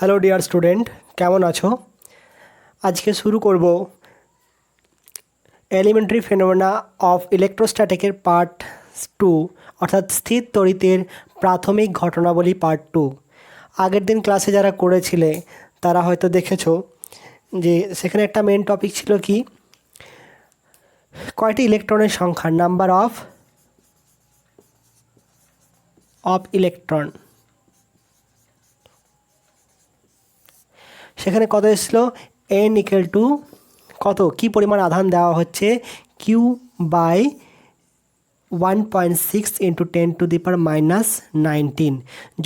Hello dear student, কেমন আছো? আজকে শুরু করব এলিমেন্টারি ফেনোমেনা অফ ইলেকট্রোস্ট্যাটিকের পার্ট 2, অর্থাৎ স্থির তড়িতের প্রাথমিক ঘটনাবলী পার্ট 2। আগের দিন ক্লাসে যারা করেছিলে তারা হয়তো দেখেছো যে সেখানে একটা মেন টপিক ছিল কি, কয়টি ইলেকট্রনের সংখ্যা, নাম্বার অফ ইলেকট্রন। সেখানে কত এসেছিলো, n ইকুয়াল টু কত, কি পরিমাণ আধান দেওয়া হচ্ছে, কিউ বাই 1.6 ইন্টু 10⁻⁻19।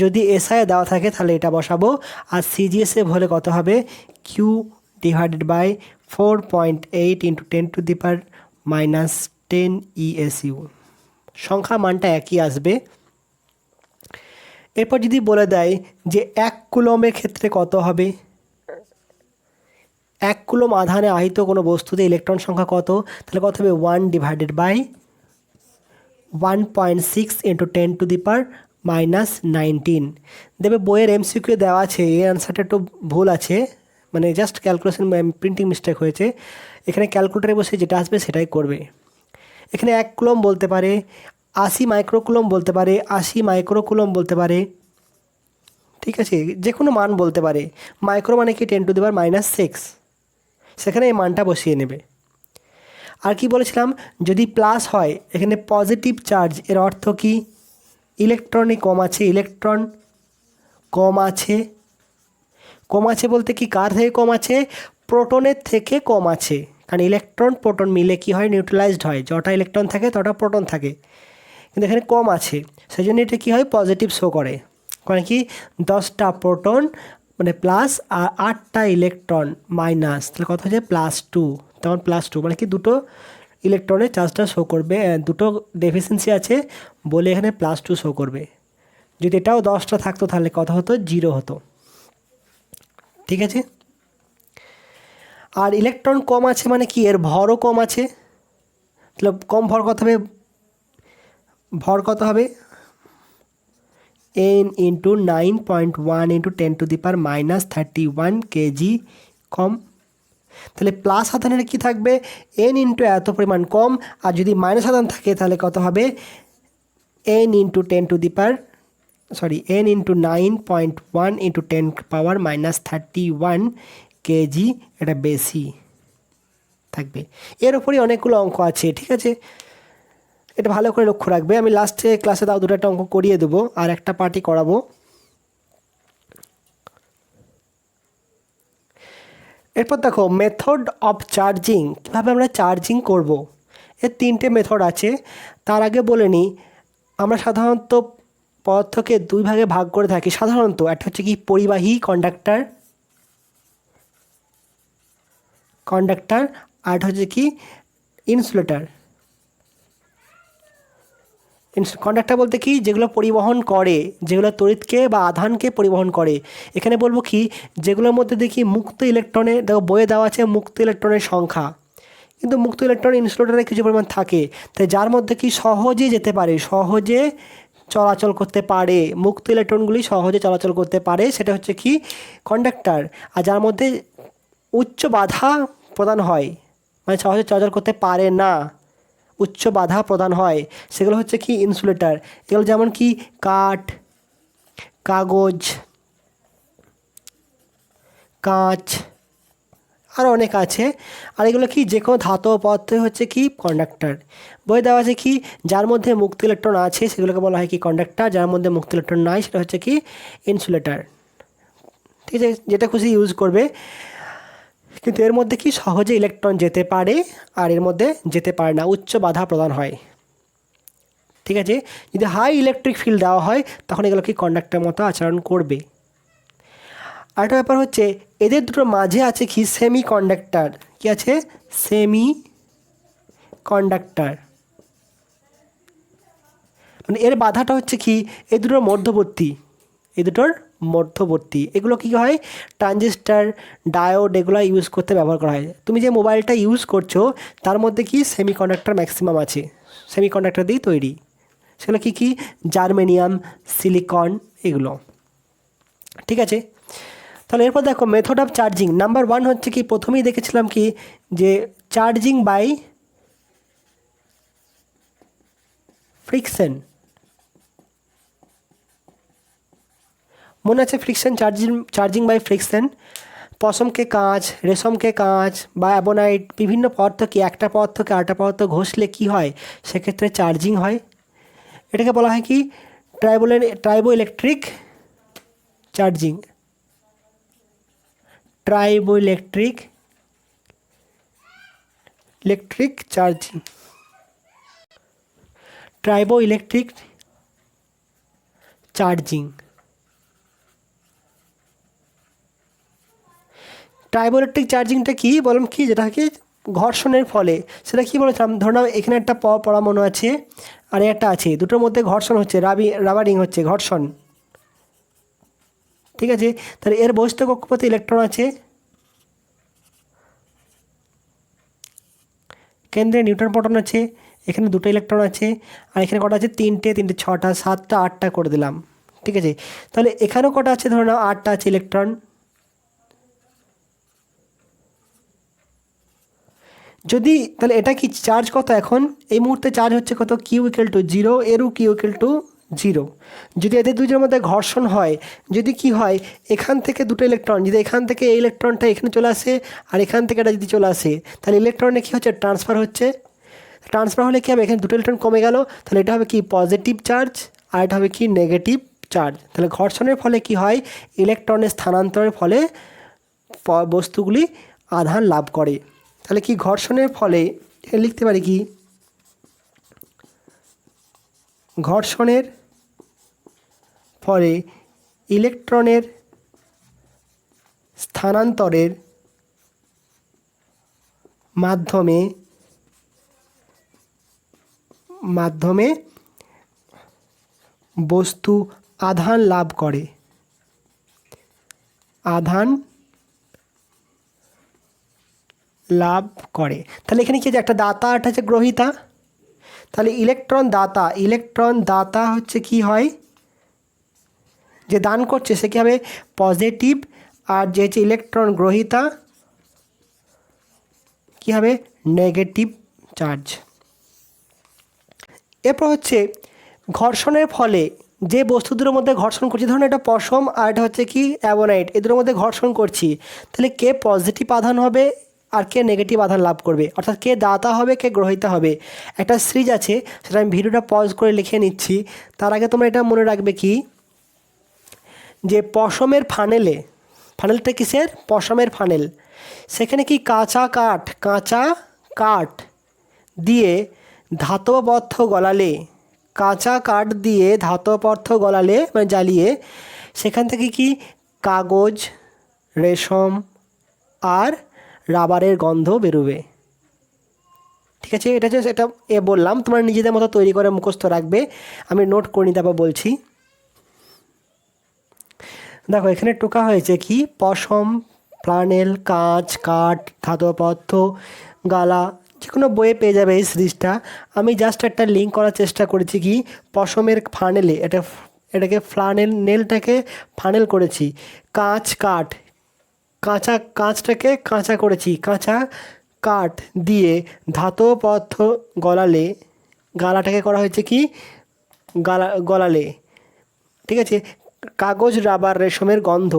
যদি এসআই দেওয়া থাকে তাহলে এটা বসাবো, আর সিজিএসএফ হলে কত হবে, Q divided by 4.8 into 10⁻10 ESU. সংখ্যা মানটা একই আসবে। এরপর যদি বলে দেয় যে 1 কুলম্বের ক্ষেত্রে কত হবে, 1 কুলম্ব আধানে আহিত কোনো বস্তুতে ইলেকট্রন সংখ্যা কত, তাহলে কত হবে 1 ডিভাইডেড বাই 1.6 ইন্টু 10⁻19 দেবে। বইয়ের এমসিকিউ দেওয়া আছে, এই অ্যান্সারটা একটু ভুল আছে, মানে জাস্ট ক্যালকুলেশন প্রিন্টিং মিস্টেক হয়েছে। এখানে ক্যালকুলেটারে বসে যেটা আসবে সেটাই করবে। এখানে 1 কুলম্ব বলতে পারে, 80 মাইক্রোকুলম্ব বলতে পারে, 80 মাইক্রোকুলম্ব বলতে পারে, ঠিক আছে, যে কোনো মান বলতে পারে। মাইক্রো মানে কি 10⁻6, সেখানে এই মানটা বসিয়ে নেবে। আর কি বলেছিলাম, যদি প্লাস হয় এখানে পজিটিভ চার্জ, এর অর্থ কি ইলেকট্রনই কম আছে, ইলেকট্রন কম আছে। কম আছে বলতে কি কার থেকে কম আছে, প্রোটনের থেকে কম আছে, কারণ ইলেকট্রন প্রোটন মিলে কি হয়, নিউট্রালাইজড হয়, যটা ইলেকট্রন থাকে তটা প্রোটন থাকে, কিন্তু এখানে কম আছে, সেই জন্য এটা কী হয়, পজিটিভ শো করে। কারণ কি 10টা প্রোটন মানে প্লাস আর 8টা ইলেকট্রন মাইনাস, তাহলে কত হচ্ছে +2, তখন +2 মানে কি দুটো ইলেকট্রনের চার্জটা শো করবে, দুটো ডেফিসিয়েন্সি আছে বলে এখানে +2 শো করবে। যদি এটাও 10টা থাকতো তাহলে কত হতো, 0 হতো, ঠিক আছে। আর ইলেকট্রন কম আছে মানে কি, এর ভরও কম আছে, তাহলে কম ভর কত হবে, ভর কত হবে n ইন্টু 9.1 ইন্টু 10⁻31 কেজি কম। তাহলে প্লাস আধানের কী থাকবে, n ইন্টু এত পরিমাণ কম, আর যদি মাইনাস আধান থাকে তাহলে কত হবে, n into n into 9.1 into 10⁻31 KG, এটা বেশি থাকবে। এর উপরই অনেকগুলো অঙ্ক আছে, ঠিক আছে, এটা ভালো করে লক্ষ্য রাখবে। আমি লাস্টে ক্লাসে দাও দুটো একটা অঙ্ক করিয়ে দেবো, আর একটা পার্টি করাবো। এরপর দেখো মেথড অফ চার্জিং, কীভাবে আমরা চার্জিং করব। এর 3টে মেথড আছে। তার আগে বলে নিই, আমরা সাধারণত পদার্থকে 2 ভাগে ভাগ করে থাকি। সাধারণত একটা হচ্ছে কি পরিবাহী, কন্ডাক্টর, আর হচ্ছে কি ইনসুলেটর। কন্ডাক্টর বলতে কি, যেগুলো পরিবহন করে, যেগুলো তড়িৎকে বা আধানকে পরিবহন করে। এখানে বলবো কি, যেগুলোর মধ্যে দেখি মুক্ত ইলেকট্রনের, দেখো বইয়ে দেওয়া আছে মুক্ত ইলেকট্রনের সংখ্যা, কিন্তু মুক্ত ইলেকট্রন ইনসুলেটরে কিছু পরিমাণ থাকে, তাই যার মধ্যে কি সহজে যেতে পারে, সহজে চলাচল করতে পারে, মুক্ত ইলেকট্রনগুলি সহজে চলাচল করতে পারে, সেটা হচ্ছে কি কন্ডাক্টর। আর যার মধ্যে উচ্চ বাধা প্রদান হয়, মানে সহজে চলাচল করতে পারে না, উচ্চ বাধা প্রদান হয়, সেগুলো হচ্ছে কি ইনসুলেটর। এগুলো যেমন কি কাঠ, কাগজ, কাঁচ, আরও অনেক আছে। আর এগুলো কি যে কোনো ধাতব পদার্থই হচ্ছে কি কন্ডাক্টর। বই দেওয়া আছে কি, যার মধ্যে মুক্ত ইলেকট্রন আছে সেগুলোকে বলা হয় কি কন্ডাক্টর, যার মধ্যে মুক্ত ইলেকট্রন নাই সেটা হচ্ছে কি ইনসুলেটর, ঠিক আছে, যেটা খুশি ইউজ করবে। কিন্তু এর মধ্যে কি সহজে ইলেকট্রন যেতে পারে, আর এর মধ্যে যেতে পারে না, উচ্চ বাধা প্রদান হয়, ঠিক আছে। যদি হাই ইলেকট্রিক ফিল্ড দেওয়া হয় তখন এগুলো কি কন্ডাক্টরের মতো আচরণ করবে। আরেকটা ব্যাপার হচ্ছে, এদের দুটোর মাঝে আছে কি সেমি কন্ডাক্টর, কি আছে, সেমি কন্ডাক্টর, মানে এর বাধাটা হচ্ছে কি এই দুটোর মধ্যবর্তী, এগুলো কী হয়, ট্রানজিস্টার, ডায়োড, এগুলো ইউজ করতে ব্যবহার করা হয়। তুমি যে মোবাইলটা ইউজ করছো তার মধ্যে কি সেমি কন্ডাক্টর ম্যাক্সিমাম আছে, সেমি কন্ডাক্টর দিয়ে তৈরি, সেগুলো কী কী, জার্মেনিয়াম, সিলিকন, এগুলো, ঠিক আছে। তাহলে এরপর দেখো মেথড অফ চার্জিং নাম্বার 1 হচ্ছে কি, প্রথমেই দেখেছিলাম কি যে চার্জিং বাই ফ্রিকশন, মনে আছে ফ্রিকশন, চার্জিং বাই ফ্রিকশন। পশমকে কাঁচ, রেশমকে কাঁচ বা অ্যাবোনাইট বিভিন্ন পদার্থকে একটা পদার্থকে আরেকটা পদার্থ ঘষলে কি হয়, সেক্ষেত্রে চার্জিং হয়। এটাকে বলা হয় কি triboelectric charging, triboelectric charging, triboelectric charging. Triboelectric চার্জিংটা কি বললাম কি, যেটা কি ঘর্ষণের ফলে, সেটা কি বলেছিলাম, ধরো নাও এখানে একটা পরমাণু আছে আর একটা আছে, দুটোর মধ্যে ঘর্ষণ হচ্ছে, রাবারিং হচ্ছে, ঘর্ষণ, ঠিক আছে। তাহলে এর বহিস্থ কক্ষপথে ইলেকট্রন আছে, কেন্দ্রে নিউট্রন প্রোটন আছে, এখানে দুটো ইলেকট্রন আছে, আর এখানে কটা আছে, তিনটে, 6টা, 7টা, 8টা করে দিলাম, ঠিক আছে। তাহলে এখানেও কটা আছে, ধরো নাও 8টা আছে ইলেকট্রন। যদি তাহলে এটা কি চার্জ কত এখন এই মুহূর্তে, চার্জ হচ্ছে কত, কিউ ইকুয়াল টু 0, এরও কিউ ইকুয়াল টু 0। যদি এদের দুজনের মধ্যে ঘর্ষণ হয়, যদি কি হয়, এখান থেকে দুটো ইলেকট্রন, যদি এখান থেকে এই ইলেকট্রনটা এখানে চলে আসে আর এখান থেকে এটা যদি চলে আসে, তাহলে ইলেকট্রনে কী হচ্ছে, ট্রান্সফার হচ্ছে। ট্রান্সফার হলে কী হবে, এখানে দুটো ইলেকট্রন কমে গেল, তাহলে এটা হবে কি পজিটিভ চার্জ আর এটা হবে কি নেগেটিভ চার্জ। তাহলে ঘর্ষণের ফলে কি হয়, ইলেকট্রনের স্থানান্তরের ফলে বস্তুগুলি আধান লাভ করে। তাহলে কি ঘর্ষণের ফলে লিখতে পারি কি, ঘর্ষণের ফলে ইলেকট্রনের স্থানান্তরের মাধ্যমে বস্তু আধান লাভ করে, তাহলে এখানে কি আছে, একটা দাতা একটা হচ্ছে গ্রহিতা। তাহলে ইলেকট্রন দাতা হচ্ছে কি হয়, যে দান করছে সে কী হবে পজিটিভ, আর যে হচ্ছে ইলেকট্রন গ্রহিতা কী হবে নেগেটিভ চার্জ। এরপর হচ্ছে ঘর্ষণের ফলে যে বস্তু দুটোর মধ্যে ঘর্ষণ করছি, ধরুন এটা পশম আর এটা হচ্ছে কি অ্যাবোনাইট, এদের মধ্যে ঘর্ষণ করছি, তাহলে কে পজিটিভ আধান হবে আর কে নেগেটিভ আধান লাভ করবে, অর্থাৎ কে দাতা হবে কে গ্রহিতা হবে। একটা সিরিজ আছে, সেটা আমি ভিডিওটা পজ করে লিখে নিচ্ছি। তার আগে তোমরা এটা মনে রাখবে কি, যে পশমের ফানেলটা কিসের, পশমের ফানেল, সেখানে কি কাঁচা কাঠ দিয়ে ধাতব পদার্থ গলালে, মানে জ্বালিয়ে, সেখান থেকে কি কাগজ, রেশম আর রাবারের গন্ধ বেরোবে, ঠিক আছে। এটা হচ্ছে এটা বললাম, তোমরা নিজেদের মতো তৈরি করে মুখস্থ রাখবে, আমি নোট করে নিতে তারপর বলছি। দেখো এখানে টোকা হয়েছে কি পশম, ফ্লানেল, কাঁচ, কাঠ, ধাতব পদার্থ, গালা, যে কোনো বইয়ে পেয়ে যাবে এই সিরিজটা। আমি জাস্ট একটা লিঙ্ক করার চেষ্টা করেছি কি পশমের ফানেলে, এটাকে নেলটাকে ফানেল করেছি, কাঁচটাকে কাঁচা করেছি, কাঁচা কাঠ দিয়ে ধাতব পদার্থ গালাটাকে করা হয়েছে কি গলালে, ঠিক আছে। কাগজ, রাবার, রেশমের গন্ধ,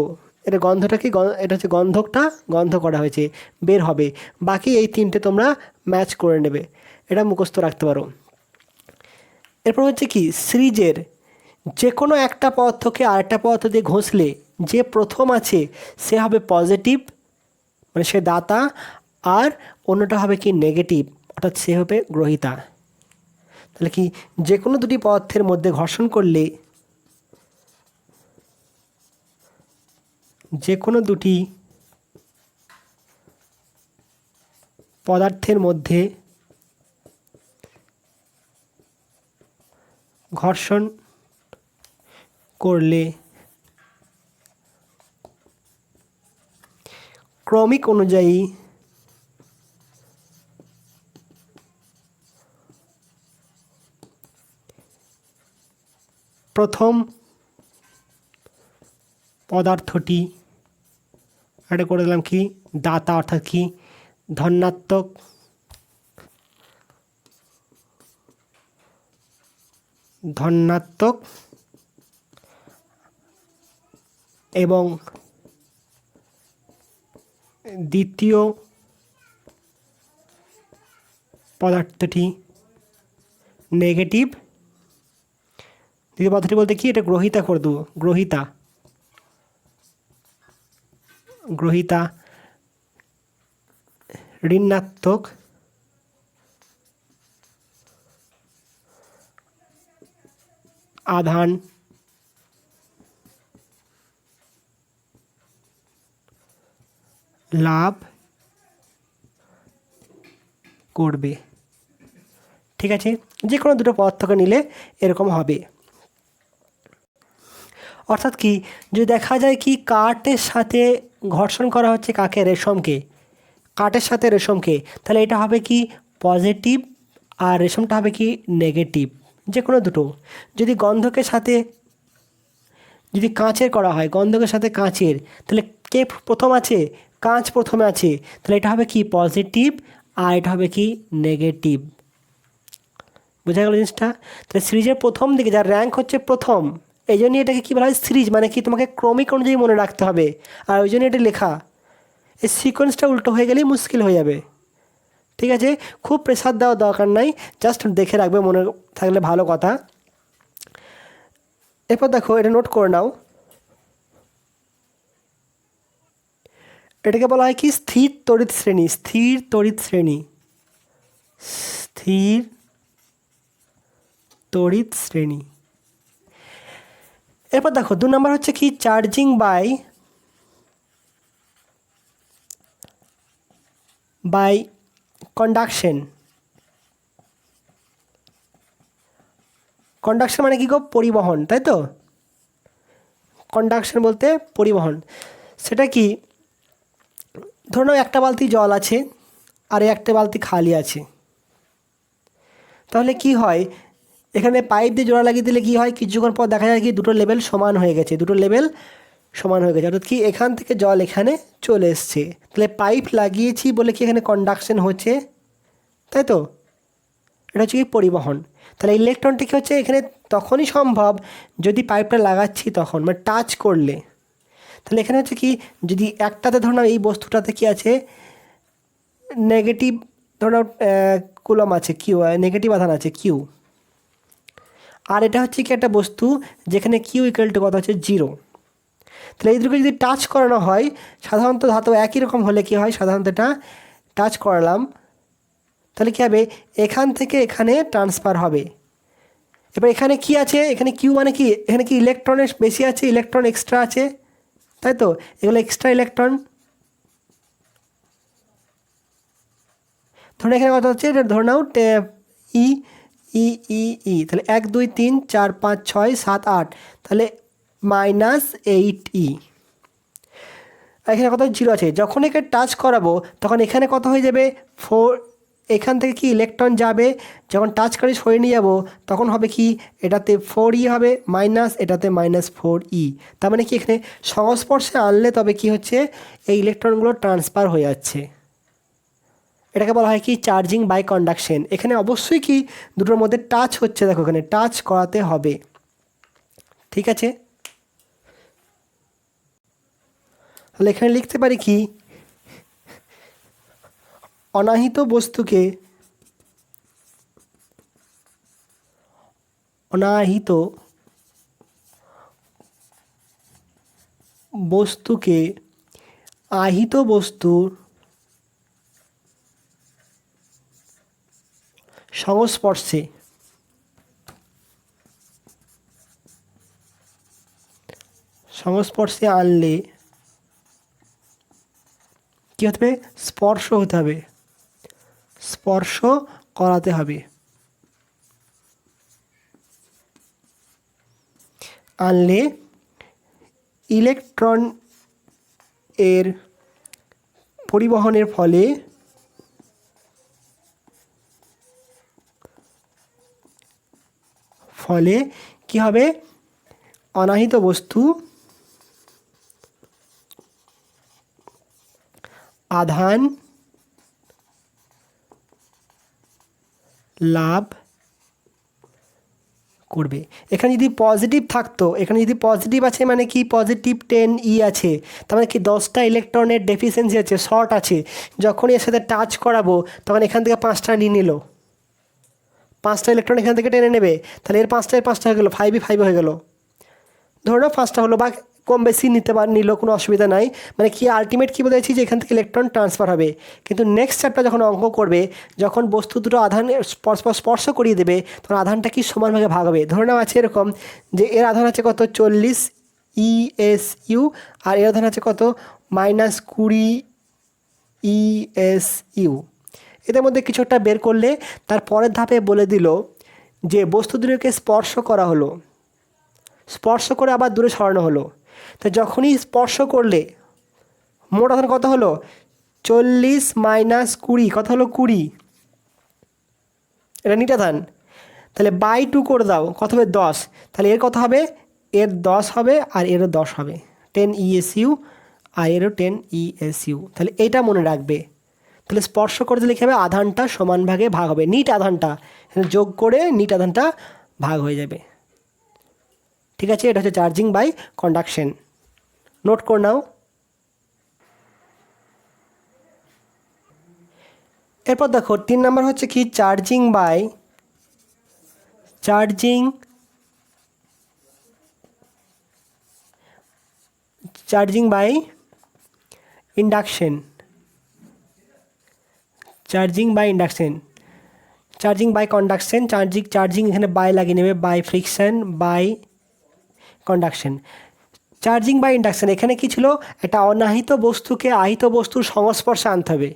এটা গন্ধটা কি, এটা হচ্ছে গন্ধ করা হয়েছে, বের হবে। বাকি এই তিনটে তোমরা ম্যাচ করে নেবে, এটা মুখস্থ রাখতে পারো। এরপর হচ্ছে কি সিরিজের যে কোনো একটা পদার্থকে আরেকটা পদার্থ দিয়ে ঘষলে যে প্রথম আছে সে হবে পজিটিভ, মানে সে দাতা, আর অন্যটা হবে কি নেগেটিভ, অর্থাৎ সে হবে গ্রহিতা। তাহলে কি যে কোনো দুটি পদার্থের মধ্যে ঘর্ষণ করলে, যে কোনো দুটি পদার্থের মধ্যে ঘর্ষণ করলে ক্রমিক অনুযায়ী প্রথম পদার্থটি এটা করে দিলাম কি দাতা, অর্থাৎ কি ধনাত্মক, ধনাত্মক এবং দ্বিতীয় পদার্থটি নেগেটিভ। দ্বিতীয় পদার্থটি বলতে কি, এটা গ্রহিতা করে দেবো, গ্রহিতা, গ্রহিতা ঋণাত্মক আধান লাভ করবে। ঠিক আছে, যে কোনো দুটো পদার্থকে নিলে এরকম হবে। অর্থাৎ কি, যদি দেখা যায় কি কাঠের সাথে ঘর্ষণ করা হচ্ছে কাকে, রেশমকে, কাঠের সাথে রেশমকে, তাহলে এটা হবে কি পজিটিভ আর রেশমটা হবে কি নেগেটিভ, যে কোনো দুটো। যদি গন্ধকের সাথে, যদি কাঁচের করা হয়, গন্ধকের সাথে কাঁচের, তাহলে কে প্রথম আছে, কাঁচ প্রথমে আছে, তাহলে এটা হবে কি পজিটিভ আর এটা হবে কি নেগেটিভ। বোঝা গেল জিনিসটা? তাহলে সিরিজের প্রথম দিকে যার র্যাঙ্ক হচ্ছে প্রথম, এই জন্যই এটাকে কী বলা হয় সিরিজ, মানে কি তোমাকে ক্রমিক অনুযায়ী মনে রাখতে হবে, আর ওই জন্য এটা লেখা। এই সিকোয়েন্সটা উল্টো হয়ে গেলেই মুশকিল হয়ে যাবে। ঠিক আছে, খুব প্রেসার দেওয়ার দরকার নাই, জাস্ট দেখে রাখবে, মনে থাকলে ভালো কথা। এরপর দেখো, এটা নোট করে নাও, এটাকে বলা হয় কি স্থির তড়িৎ শ্রেণী, স্থির তড়িৎ শ্রেণী, স্থির তড়িৎ শ্রেণী। এরপর দেখো 2 নম্বর হচ্ছে কি চার্জিং বাই কন্ডাকশন। কন্ডাকশন মানে কি গো, পরিবহন, তাই তো? কন্ডাকশন বলতে পরিবহন। সেটা কি, ধরে নাও একটা বালতি জল আছে আর একটা বালতি খালি আছে, তাহলে কি হয়, এখানে পাইপ দিয়ে জোড়া লাগিয়ে দিলে কি হয়, কিছুক্ষণ পর দেখা যায় কি দুটো লেভেল সমান হয়ে গেছে, দুটো লেভেল সমান হয়ে গেছে, অর্থাৎ কি এখান থেকে জল এখানে চলে এসছে, তাহলে পাইপ লাগিয়েছি বলে কি এখানে কন্ডাকশন হচ্ছে, তাই তো? এটা হচ্ছে কি পরিবহন। তাহলে ইলেকট্রনটি কী হচ্ছে, এখানে তখনই সম্ভব যদি পাইপটা লাগাচ্ছি তখন, মানে টাচ করলে। তাহলে এখানে হচ্ছে কি, যদি একটাতে ধরো এই বস্তুটাতে কি আছে নেগেটিভ, ধরো কুলম আছে, কিউ নেগেটিভ আধান আছে কিউ, আর এটা হচ্ছে কি একটা বস্তু যেখানে কিউ ইকুয়াল টু কত হচ্ছে 0। তাহলে এই দুটোকে যদি টাচ করানো হয়, সাধারণত ধাতু একই রকম হলে কি হয়, সাধারণত এটা টাচ করালাম, তাহলে কী হবে, এখান থেকে এখানে ট্রান্সফার হবে। এবার এখানে কি আছে, এখানে কিউ মানে কি, এখানে কি ইলেকট্রনের বেশি আছে, ইলেকট্রন এক্সট্রা আছে, তাই তো? এগুলো এক্সট্রা ইলেকট্রন। ধরুন এখানে কত হচ্ছে, এটা ধরে নাও ই ই ই ই, তাহলে 1 2 3 4 5 6 7 8, তাহলে -8 ই। এখানে কত 0 আছে, যখন একে টাচ করাবো তখন এখানে কত হয়ে যাবে 4, এখান থেকে কি ইলেকট্রন যাবে, যখন টাচ করে সরিয়ে নিয়ে যাবো তখন হবে কি এটাতে 4e হবে মাইনাস, এটাতে -4e। তার মানে কি এখানে সংস্পর্শে আনলে তবে কি হচ্ছে, এই ইলেকট্রনগুলো ট্রান্সফার হয়ে যাচ্ছে। এটাকে বলা হয় কি চার্জিং বাই কন্ডাকশন। এখানে অবশ্যই কি দুটোর মধ্যে টাচ হচ্ছে, দেখো এখানে টাচ করাতে হবে। ঠিক আছে, তাহলে এখানে লিখতে পারি কি, অনাহিত বস্তুকে, অনাহিত বস্তুকে আহিত বস্তুর সংস্পর্শে আনলে কী হতে হবে, স্পর্শ হতে হবে, স্পর্শ করাতে হবে, আনলে ইলেকট্রন এর পরিবহনের ফলে কি হবে, অনাহিত বস্তু আধান লাভ করবে। এখানে যদি পজিটিভ থাকতো, এখানে যদি পজিটিভ আছে মানে কি পজিটিভ 10E আছে, তার মানে কি 10টা ইলেকট্রনের ডেফিসিয়েন্সি আছে, শর্ট আছে। যখনই এর সাথে টাচ করাবো তখন এখান থেকে 5টা নিয়ে নিল, 5টা ইলেকট্রন এখান থেকে টেনে নেবে, তাহলে এর 5টা হয়ে গেলো, 5 হয়ে গেলো। ধরো না 5টা হলো, বা কম বেশি নিল, কোনো অসুবিধা নাই। মানে কি আলটিমেট কী বলেছি যে এখান থেকে ইলেকট্রন ট্রান্সফার হবে। কিন্তু নেক্সট চ্যাপ্টার যখন অঙ্ক করবে, যখন বস্তু দুটো আধান স্পর্শ করিয়ে দেবে, তখন আধানটা কি সমানভাগে ভাগ হবে। ধরে নাও আছে এরকম যে এর আধান আছে কত 40 ESU, আর এর আধান আছে কত -20 ESU। এদের মধ্যে কিছু একটা বের করলে তার পরের ধাপে বলে দিল যে বস্তু দুটোকে স্পর্শ করা হলো, স্পর্শ করে আবার দূরে সরানো হলো। তো যখনই স্পর্শ করলে মোট আধান কত হলো 40 - 20, কত হলো 20, এটা নিট আধান। তাহলে বাই 2 করে দাও, কত হবে 10। তাহলে এর কত হবে, এর 10 হবে আর এরও 10 হবে, 10 ESU আর এরও 10 ESU। তাহলে এইটা মনে রাখবে। তাহলে স্পর্শ করে দিলে কী হবে, আধানটা সমান ভাগে ভাগ হবে, নিট আধানটা যোগ করে নিট আধানটা ভাগ হয়ে যাবে। ঠিক আছে, এটা হচ্ছে চার্জিং বাই কন্ডাকশন, নোট করে নাও। এরপর দেখো 3 নম্বর হচ্ছে কি charging by induction. Charging by conduction, charging এখানে বাই লাগিয়ে নেবে, by friction by conduction. Charging by induction এখানে কি ছিল, একটা অনাহিত বস্তুকে আহিত বস্তুর সংস্পর্শে আনতে হবে।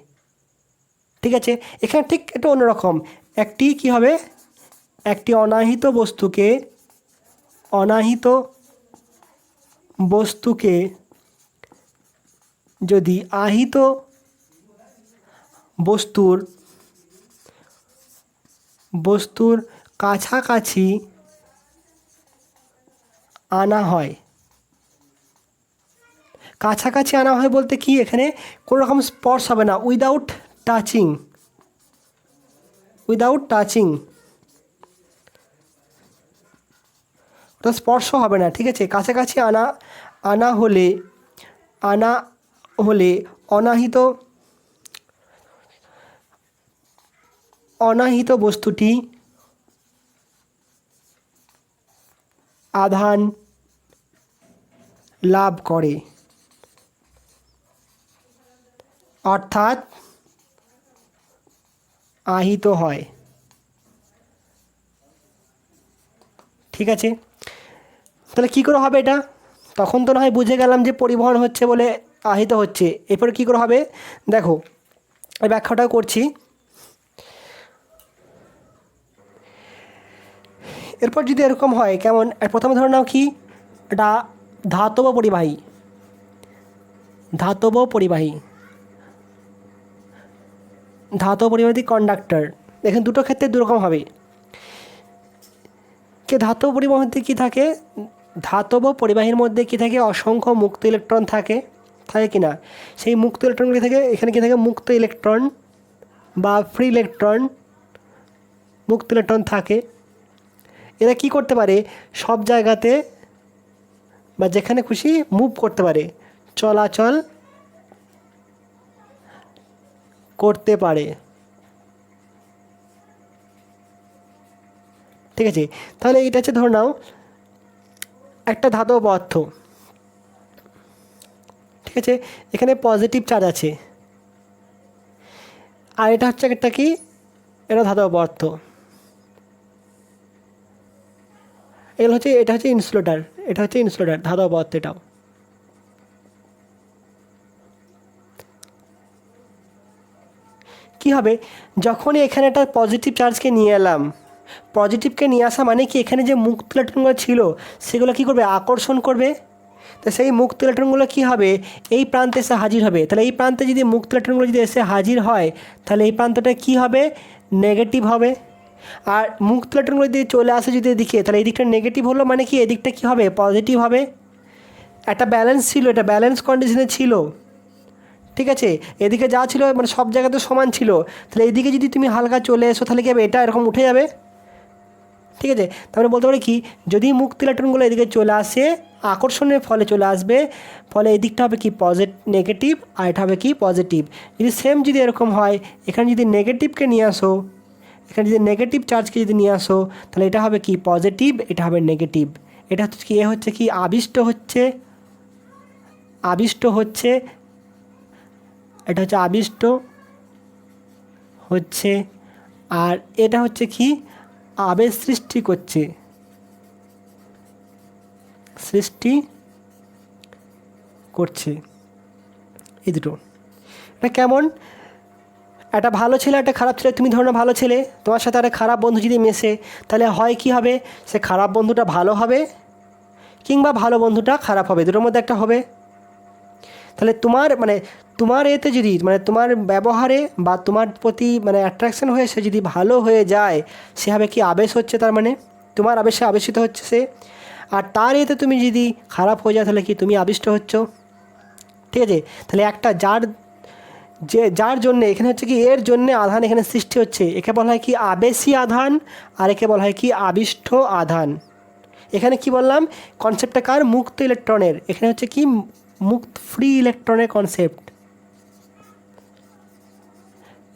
ঠিক আছে, এখানে ঠিক একটু অন্যরকম, একটি কি হবে, একটি অনাহিত বস্তুকে যদি আহিত বস্তুর কাছাকাছি আনা হয়, কাছাকাছি আনা হয় বলতে কি এখানে কোনো রকম স্পর্শ হবে না, উইদাউট টাচিং, ওটা স্পর্শ হবে না। ঠিক আছে, কাছাকাছি আনা হলে অনাহিত বস্তুটি আধান লাভ করে, অর্থাৎ আহিত হয়। ঠিক আছে, তাহলে কী করে হবে এটা, তখন তো না হয় বুঝে গেলাম যে পরিবহন হচ্ছে বলে আহিত হচ্ছে। এরপরে কী করে হবে দেখো, এই ব্যাখ্যাটাও করছি। এরপর যদি এরকম হয় কেমন, প্রথমে ধরে নাও কি এটা ধাতব পরিবাহী কন্ডাক্টর। এখানে দুটো ক্ষেত্রে দুরকম হবে। ধাতব পরিবাহীতে কী থাকে, ধাতব পরিবাহীর মধ্যে কী থাকে, অসংখ্য মুক্ত ইলেকট্রন থাকে কি না, সেই মুক্ত ইলেকট্রনগুলি থাকে, এখানে কী থাকে মুক্ত ইলেকট্রন বা ফ্রি ইলেকট্রন, মুক্ত ইলেকট্রন থাকে। এরা কি করতে পারে, সব জায়গাতে বা যেখানে খুশি মুভ করতে পারে, চলাচল করতে পারে। ঠিক আছে, তাহলে এইটা হচ্ছে ধরে নাও একটা ধাতব পদার্থ। ঠিক আছে, এখানে পজিটিভ চার্জ আছে, আর এটা হচ্ছে একটা কি, এটা ধাতব পদার্থ, এটা হচ্ছে ইনসুলেটর, ধাতব পদার্থ। এটাও কী হবে, যখনই এখানে একটা পজিটিভ চার্জকে নিয়ে এলাম, পজিটিভকে নিয়ে আসা মানে কি এখানে যে মুক্ত ইলেকট্রনগুলো ছিল সেগুলো কী করবে, আকর্ষণ করবে। তো সেই মুক্ত ইলেকট্রনগুলো কী হবে, এই প্রান্তে এসে হাজির হবে। তাহলে এই প্রান্তে যদি মুক্ত ইলেকট্রনগুলো যদি এসে হাজির হয়, তাহলে এই প্রান্তটা কী হবে, নেগেটিভ হবে। আর মুক্ত ইলেকট্রনগুলো যদি চলে আসে যদি এদিকে, তাহলে এই দিকটা নেগেটিভ হলো, মানে কি এদিকটা কী হবে, পজিটিভ হবে। একটা ব্যালেন্স ছিল, এটা ব্যালেন্স কন্ডিশনে ছিল। ঠিক আছে, এদিকে যা ছিল মানে সব জায়গাতে সমান ছিল, তাহলে এইদিকে যদি তুমি হালকা চলে এসো তাহলে কি হবে, এটা এরকম উঠে যাবে। ঠিক আছে, তারপরে বলতে পারি কি, যদি মুক্ত ইলেকট্রনগুলো এদিকে চলে আসে আকর্ষণের ফলে চলে আসবে, ফলে এই দিকটা হবে কি নেগেটিভ, আর এটা হবে কি পজিটিভ। যদি সেম যদি এরকম হয়, এখানে যদি নেগেটিভকে নিয়ে আসো, এখানে যদি নেগেটিভ চার্জকে যদি নিয়ে আসো, তাহলে এটা হবে কি পজিটিভ, এটা হবে নেগেটিভ। এটা হচ্ছে কি, এ হচ্ছে কি আবিষ্ট হচ্ছে, এটা হচ্ছে আবিষ্ট হচ্ছে, আর এটা হচ্ছে কি আবেশ সৃষ্টি করছে, এই দুটো। এটা কেমন, একটা ভালো ছেলে একটা খারাপ ছেলে, তুমি ধরো না ভালো ছেলে, তোমার সাথে একটা খারাপ বন্ধু যদি মেশে, তাহলে হয় কি হবে, সে খারাপ বন্ধুটা ভালো হবে কিংবা ভালো বন্ধুটা খারাপ হবে, দুটোর মধ্যে একটা হবে। তাহলে তোমার এতে যদি তোমার ব্যবহারে বা তোমার প্রতি অ্যাট্রাকশন হয়ে সে যদি ভালো হয়ে যায়, সে হবে কি আবেশ হচ্ছে, তার তোমার আবেশে আবেশিত হচ্ছে সে। আর তার এতে তুমি যদি খারাপ হয়ে যাও তাহলে কি তুমি আবিষ্ট হচ্ছ। ঠিক আছে, তাহলে একটা যার জন্যে এখানে হচ্ছে কি এর জন্যে আধান এখানে সৃষ্টি হচ্ছে, একে বলা হয় কি আবেশী আধান, আর একে বলা হয় কি আবিষ্ট আধান। এখানে কি বললাম, কনসেপ্টটা কার, মুক্ত ইলেকট্রনের। এখানে হচ্ছে কি মুক্ত ফ্রি ইলেকট্রনের কনসেপ্ট,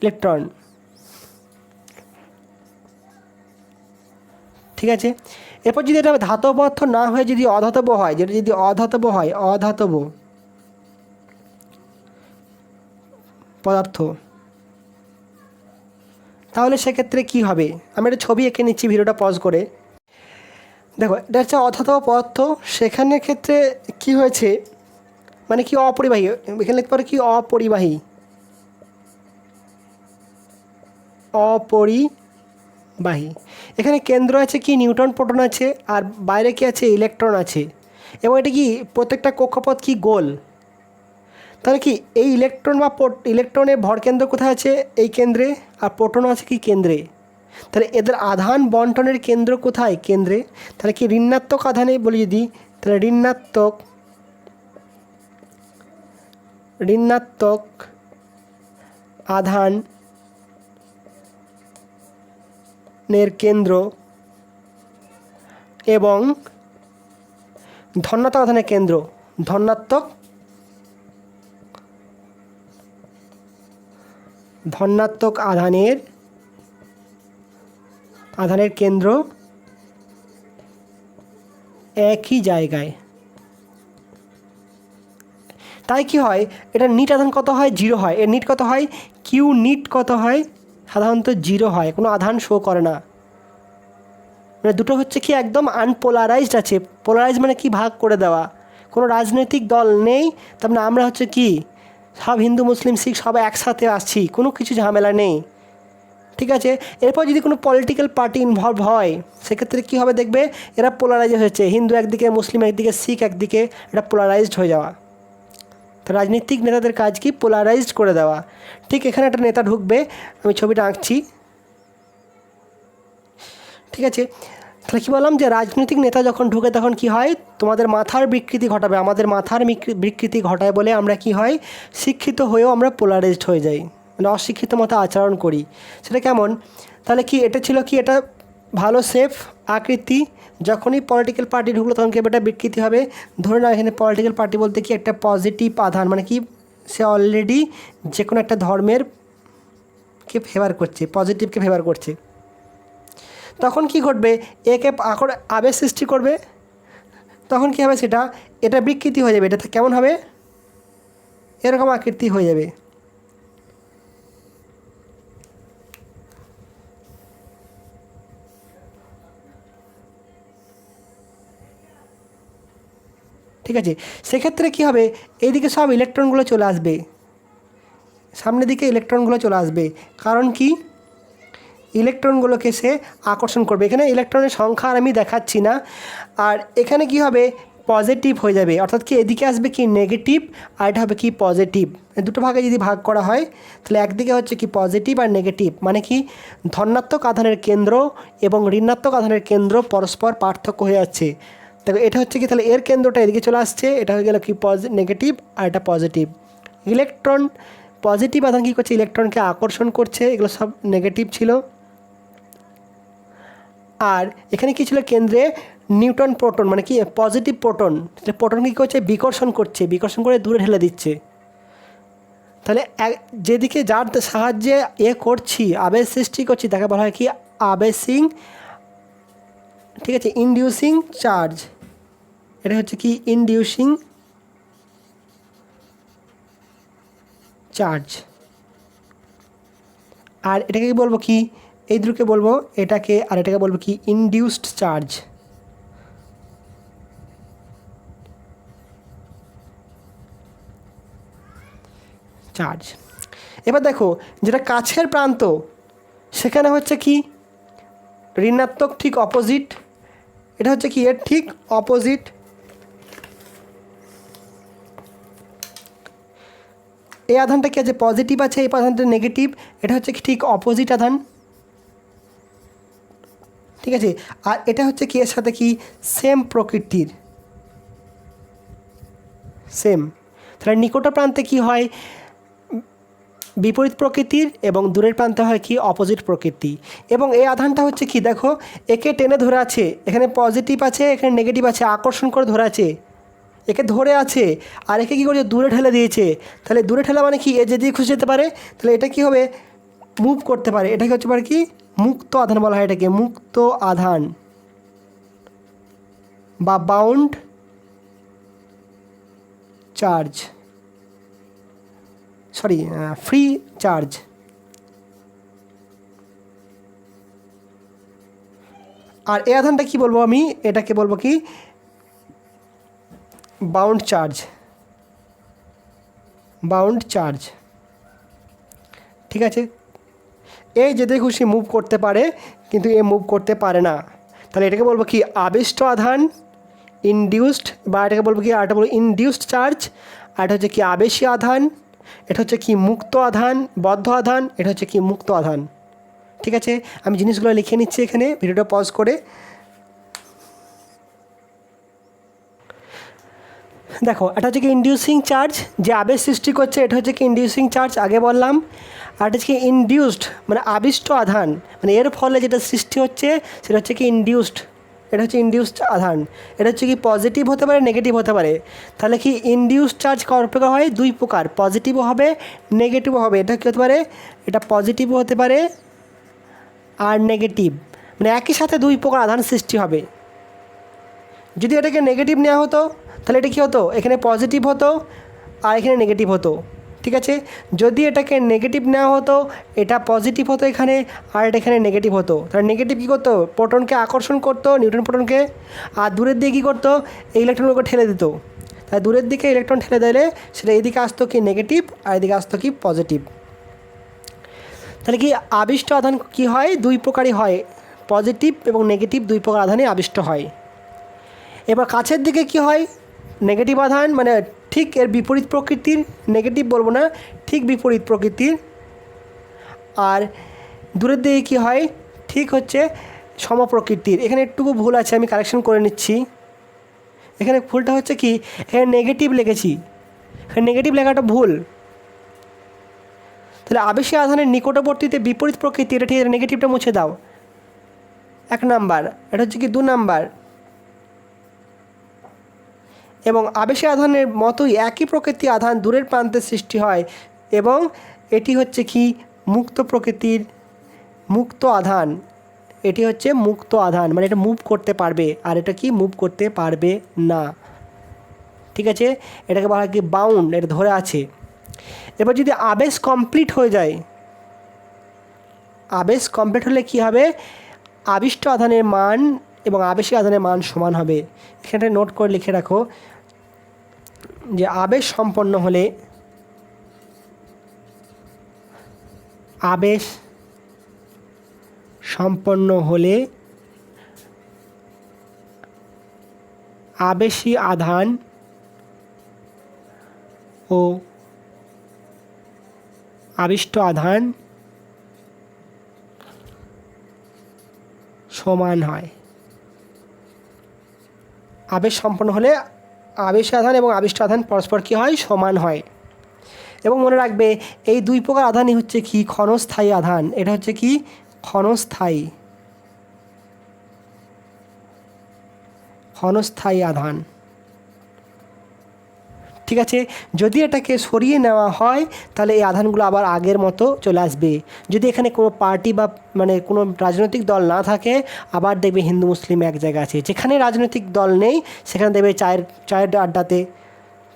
ইলেকট্রন। ঠিক আছে, এরপর যদি এটা ধাতব পদার্থ না হয়ে যদি অধাতব হয়, যেটা যদি অধাতব হয়, অধাতব পদার্থ, তাহলে সেক্ষেত্রে কি হবে, আমি একটা ছবি এঁকে নিচ্ছি ভিডিওটা পজ করে। দেখো এটা হচ্ছে অধাতব পদার্থ, সেখানের ক্ষেত্রে কি হয়েছে, কি অপরিবাহী, এখানে লিখতে পারে কি অপরিবাহী, এখানে কেন্দ্র আছে কি নিউট্রন প্রোটন আছে, আর বাইরে কি আছে ইলেকট্রন আছে, এবং এটা কি প্রত্যেকটা কক্ষপথ কি গোল। তাহলে কি এই ইলেকট্রন বা ইলেকট্রনের ভরকেন্দ্র কোথায় আছে, এই কেন্দ্রে, আর প্রোটন আছে কি কেন্দ্রে। তাহলে এদের আধান বন্টনের কেন্দ্র কোথায়, কেন্দ্রে। তাহলে কি ঋণাত্মক আধানে বলি যদি, তাহলে ঋণাত্মক আধানের কেন্দ্র এবং ধনাত্মক আধানের কেন্দ্র, ধনাত্মক আধানের কেন্দ্র একই জায়গায়। তাই কি হয়, এটা নিট আধান কত হয়, 0 হয়। এর নিট কত হয়, কিউ নিট কত হয়, সাধারণত 0 হয়, কোনো আধান শো করে না। দুটো হচ্ছে কি একদম আনপোলারাইজড আছে। পোলারাইজ কি ভাগ করে দেওয়া, কোনো রাজনৈতিক দল নেই, তার আমরা হচ্ছে কি সব হিন্দু মুসলিম শিখ সব একসাথে আসছি, কোনো কিছু ঝামেলা নেই। ঠিক আছে, এরপর যদি কোনো পলিটিক্যাল পার্টি ইনভলভ হয়, সেক্ষেত্রে কী হবে দেখবে, এরা পোলারাইজ হয়েছে, হিন্দু একদিকে, মুসলিম একদিকে, শিখ একদিকে, এটা পোলারাইজড হয়ে যাওয়া। তো রাজনৈতিক নেতাদের কাজ কি পোলারাইজড করে দেওয়া। ঠিক এখানে একটা নেতা ঢুকবে, আমি ছবিটা আঁকছি। ঠিক আছে, তাহলে কী বললাম যে রাজনৈতিক নেতা যখন ঢুকে তখন কি হয়, তোমাদের মাথার বিকৃতি ঘটাবে, আমাদের মাথার বিকৃতি ঘটায় বলে আমরা কি হয়, শিক্ষিত হয়েও আমরা পোলারাইজড হয়ে যাই, অশিক্ষিত মতো আচরণ করি। সেটা কেমন, তাহলে কি এটা ছিল কি, এটা ভালো সেফ আকৃতি, যখনই পলিটিক্যাল পার্টি ঢুকলো তখন কি এটা বিকৃতি হবে। ধরে নাও এখানে পলিটিক্যাল পার্টি বলতে কি একটা পজিটিভ আধান, কি সে অলরেডি যে কোনো একটা ধর্মের কে ফেভার করছে, পজিটিভকে ফেভার করছে, তখন কি ঘটবে, একে আবেশ সৃষ্টি করবে, তখন কি হবে, এটা বিকৃতি হয়ে যাবে। এটা কেমন হবে, এরকম আকৃতি হয়ে যাবে। ঠিক আছে, সেক্ষেত্রে কি হবে, এইদিকে সব ইলেকট্রনগুলো চলে আসবে, সামনের দিকে ইলেকট্রনগুলো চলে আসবে, কারণ কি ইলেকট্রনগুলোকে সে আকর্ষণ করবে। এখানে ইলেকট্রনের সংখ্যা আর আমি দেখাচ্ছি না। আর এখানে কি হবে, পজিটিভ হয়ে যাবে, অর্থাৎ কি এদিকে আসবে কি নেগেটিভ, আর এটা হবে কি পজিটিভ। দুটো ভাগে যদি ভাগ করা হয়, তাহলে একদিকে হচ্ছে কি পজিটিভ আর নেগেটিভ, কি ধনাত্মক আধানের কেন্দ্র এবং ঋণাত্মক আধানের কেন্দ্র পরস্পর পার্থক্য হয়ে যাচ্ছে। দেখো এটা হচ্ছে কি, তাহলে এর কেন্দ্রটা এদিকে চলে আসছে, এটা হয়ে গেল কি নেগেটিভ, আর এটা পজিটিভ। ইলেকট্রন, পজিটিভ আধান কী করছে, ইলেকট্রনকে আকর্ষণ করছে, এগুলো সব নেগেটিভ ছিল। আর এখানে কী ছিল, কেন্দ্রে নিউট্রন প্রোটন, মানে কি পজিটিভ প্রোটন, প্রোটন কী করছে, বিকর্ষণ করছে, বিকর্ষণ করে দূরে ঠেলে দিচ্ছে। তাহলে যেদিকে যার সাহায্যে করছি, আবেশ সৃষ্টি করছি, তাকে বলা হয় কি আবেশিং, ঠিক আছে, ইনডিউসিং চার্জ। এটা হচ্ছে কি ইনডিউসিং চার্জ। আর এটাকে বলবো কি, এই দুটোকে বলবো এটাকে, আর এটাকে বলবো কি ইনডিউসড চার্জ। চার্জ। এবার দেখো যেটা কাছের প্রান্ত সেখানে হচ্ছে কি ঋণাত্মক, ঠিক অপোজিট। এটা হচ্ছে কি এর ঠিক অপোজিট। এই আধানটা কি আছে, পজিটিভ আছে, এই আধানটা নেগেটিভ, এটা হচ্ছে কি ঠিক অপোজিট আধান, ঠিক আছে। আর এটা হচ্ছে কি এর সাথে কি সেম প্রকৃতির, সেম। তাহলে নিকট প্রান্তে কি হয় বিপরীত প্রকৃতির, এবং দূরের প্রান্তে হয় কি অপোজিট প্রকৃতি। এবং এই আধানটা হচ্ছে কি দেখো, একে টেনে ধরে আছে, এখানে পজিটিভ আছে, এখানে নেগেটিভ আছে, আকর্ষণ করে ধরে আছে, একে ধরে আছে, আর একে কী করছে দূরে ঠেলে দিয়েছে। তাহলে দূরে ঠেলা মানে কি এ যেদিকে খুশি যেতে পারে, তাহলে এটা কি হবে মুভ করতে পারে। এটাকে হচ্ছে পারে কি মুক্ত আধান বলা হয়, এটাকে মুক্ত আধান বা bound charge, sorry free charge. আর এই আধানটা কি বলবো আমি, এটাকে বলবো কি বাউন্ড চার্জ, বাউন্ড চার্জ, ঠিক আছে। এই যেতে খুশি মুভ করতে পারে, কিন্তু এ মুভ করতে পারে না। তাহলে এটাকে বলবো কি আবিষ্ট আধান, ইনডিউসড, বা এটাকে বলবো কি, আর এটা বলবো ইনডিউসড চার্জ। আর এটা হচ্ছে কি আবেশী আধান, এটা হচ্ছে কি মুক্ত আধান, বদ্ধ আধান, এটা হচ্ছে কি মুক্ত আধান, ঠিক আছে। আমি জিনিসগুলো লিখে নিচ্ছি এখানে, ভিডিওটা পজ করে। দেখো এটা হচ্ছে কি ইনডিউসিং চার্জ, যে আবেশ সৃষ্টি করছে, এটা হচ্ছে কি ইনডিউসিং চার্জ, আগে বললাম। আর এটা হচ্ছে কি ইনডিউসড, মানে আবিষ্ট আধান, মানে এর ফলে যেটা সৃষ্টি হচ্ছে সেটা হচ্ছে কি ইনডিউসড, এটা হচ্ছে ইনডিউসড আধান। এটা হচ্ছে কি পজিটিভ হতে পারে, নেগেটিভ হতে পারে। তাহলে কি ইনডিউসড চার্জ কয় প্রকার হয়, দুই প্রকার, পজিটিভও হবে, নেগেটিভও হবে। এটা কী হতে পারে, এটা পজিটিভও হতে পারে আর নেগেটিভ, মানে একই সাথে দুই প্রকার আধান সৃষ্টি হবে। যদি এটাকে নেগেটিভ নেওয়া হতো তাহলে এটা কী হতো, এখানে পজিটিভ হতো আর এখানে নেগেটিভ হতো, ঠিক আছে। যদি এটাকে নেগেটিভ নেওয়া হতো, এটা পজিটিভ হতো এখানে, আর এটা এখানে নেগেটিভ হতো। তাহলে নেগেটিভ কী করতো, প্রোটনকে আকর্ষণ করতো, নিউট্রন প্রোটনকে, আর দূরের দিকে কী করতো, এই ইলেকট্রনগুলোকে ঠেলে দিত। তাই দূরের দিকে ইলেকট্রন ঠেলে দিলে সেটা এদিকে আসতো কি নেগেটিভ, আর এদিকে আসতো কি পজিটিভ। তাহলে কি আবিষ্ট আধান কী হয়, দুই প্রকারই হয়, পজিটিভ এবং নেগেটিভ দুই প্রকার আধানই আবিষ্ট হয়। এবার কাছের দিকে কি হয়, নেগেটিভ আধান, মানে ঠিক এর বিপরীত প্রকৃতির, নেগেটিভ বলবো না, ঠিক বিপরীত প্রকৃতির। আর দূরের দিকে কী হয়, ঠিক হচ্ছে সমপ্রকৃতির। এখানে একটুকু ভুল আছে, আমি কারেকশন করে নিচ্ছি। এখানে ভুলটা হচ্ছে কি, এখানে নেগেটিভ লিখেছি, এখানে নেগেটিভ লেখাটা ভুল। তাহলে আবেশী আধানের নিকটবর্তীতে বিপরীত প্রকৃতি, এটা ঠিক নেগেটিভটা মুছে দাও, 1 নাম্বার। এটা হচ্ছে কি 2 নাম্বার। এবং আবেশী আধানের মতোই একই প্রকৃতির আধান দূরের প্রান্তে সৃষ্টি হয়, এবং এটি হচ্ছে কি মুক্ত প্রকৃতির, মুক্ত আধান। এটি হচ্ছে মুক্ত আধান, মানে এটা মুভ করতে পারবে, আর এটা কি মুভ করতে পারবে না, ঠিক আছে। এটাকে বলা হয় কি বাউন্ড, এটা ধরে আছে। এবার যদি আবেশ কমপ্লিট হয়ে যায়, আবেশ কমপ্লিট হলে কি হবে, আবিষ্ট আধানের মান এবং আবেশী আধানের মান সমান হবে। এখানে নোট করে লিখে রাখো যে আবেশ সম্পন্ন হলে, আবেশ সম্পন্ন হলে আবেশী আধান ও আবিষ্ট আধান সমান হয়। আবেশ সম্পন্ন হলে আবেশী আধান এবং আবিষ্ট আধান পরস্পর কী হয়, সমান হয়। এবং মনে রাখবে এই দুই প্রকার আধানই হচ্ছে কি ক্ষণস্থায়ী আধান। এটা হচ্ছে কি ক্ষণস্থায়ী আধান। ঠিক আছে, যদি এটাকে সরিয়ে নেওয়া হয় তাহলে এই আধানগুলো আবার আগের মতো চলে আসবে। যদি এখানে কোনো পার্টি বা মানে কোনো রাজনৈতিক দল না থাকে, আবার দেখবে হিন্দু মুসলিম এক জায়গায় আছে। যেখানে রাজনৈতিক দল নেই সেখানে দেখবে চায়ের আড্ডাতে